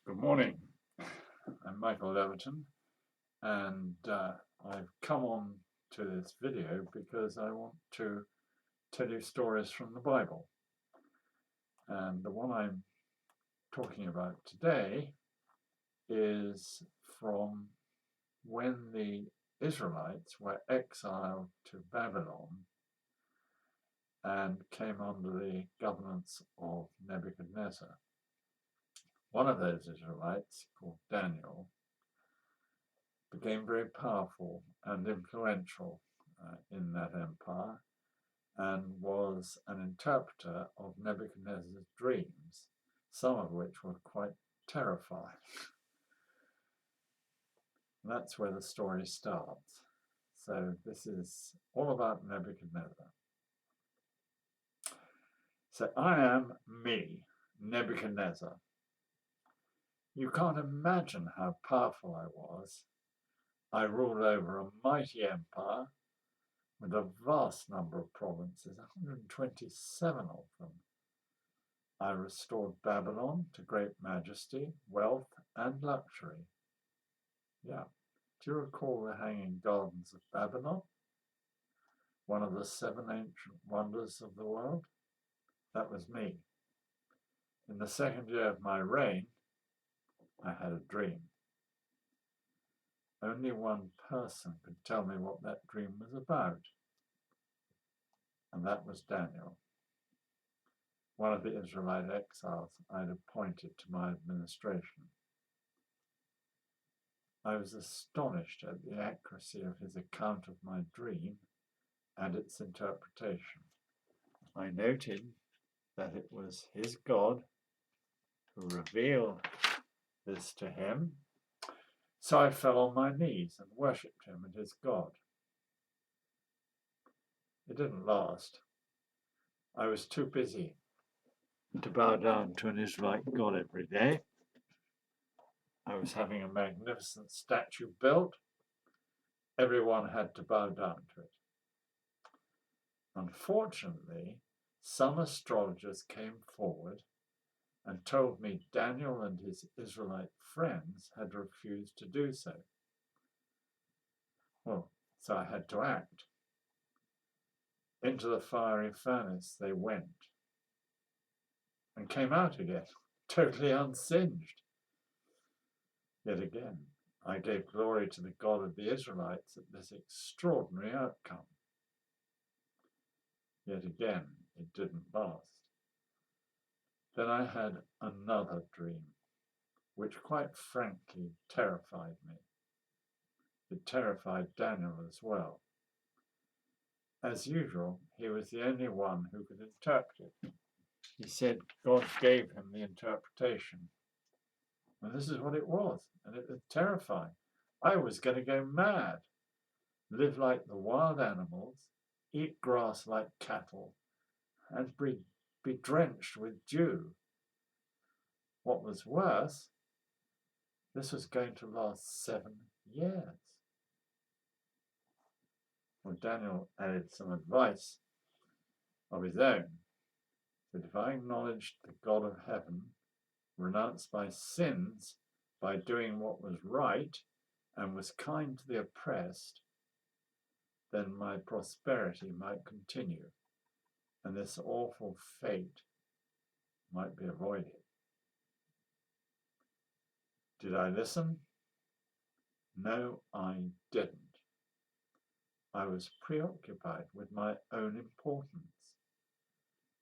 Good morning. I'm Michael Leverton, and I've come on to this video because I want to tell you stories from the Bible. And the one I'm talking about today is from when the Israelites were exiled to Babylon and came under the governance of Nebuchadnezzar. One of those Israelites, called Daniel, became very powerful and influential in that empire and was an interpreter of Nebuchadnezzar's dreams, some of which were quite terrifying. And that's where the story starts. So this is all about Nebuchadnezzar. So I am me, Nebuchadnezzar. You can't imagine how powerful I was. I ruled over a mighty empire with a vast number of provinces, 127 of them. I restored Babylon to great majesty, wealth, and luxury. Yeah. Do you recall the Hanging Gardens of Babylon? One of the 7 ancient wonders of the world? That was me. In the second year of my reign, I had a dream. Only one person could tell me what that dream was about, and that was Daniel, one of the Israelite exiles I'd appointed to my administration. I was astonished at the accuracy of his account of my dream and its interpretation. I noted that it was his God who revealed this to him, so I fell on my knees and worshipped him and his God. It didn't last. I was too busy to bow down to an Israelite God every day. I was having a magnificent statue built. Everyone had to bow down to it. Unfortunately, some astrologers came forward and told me Daniel and his Israelite friends had refused to do so. Well, so I had to act. Into the fiery furnace they went and came out again, totally unsinged. Yet again, I gave glory to the God of the Israelites at this extraordinary outcome. Yet again, it didn't last. Then I had another dream, which quite frankly terrified me. It terrified Daniel as well. As usual, he was the only one who could interpret it. He said God gave him the interpretation. And this is what it was, and it was terrifying. I was going to go mad, live like the wild animals, eat grass like cattle, and be drenched with dew. What was worse, this was going to last 7 years. Well, Daniel added some advice of his own, that if I acknowledged the God of heaven, renounced my sins by doing what was right, and was kind to the oppressed, then my prosperity might continue, and this awful fate might be avoided. Did I listen? No, I didn't. I was preoccupied with my own importance.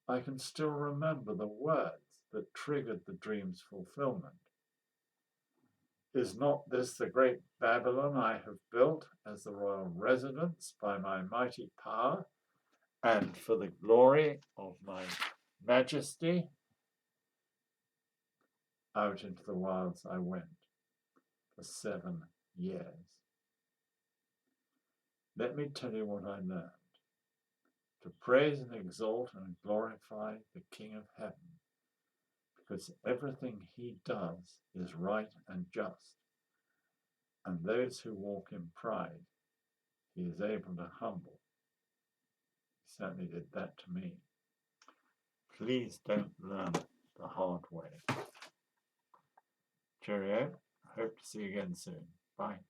I can still remember the words that triggered the dream's fulfillment. Is not this the great Babylon I have built as the royal residence by my mighty power and for the glory of my majesty? Out into the wilds I went for 7 years. Let me tell you what I learned. To praise and exalt and glorify the King of heaven, because everything he does is right and just, and those who walk in pride, he is able to humble. He certainly did that to me. Please don't learn the hard way. Cheerio. Hope to see you again soon. Bye.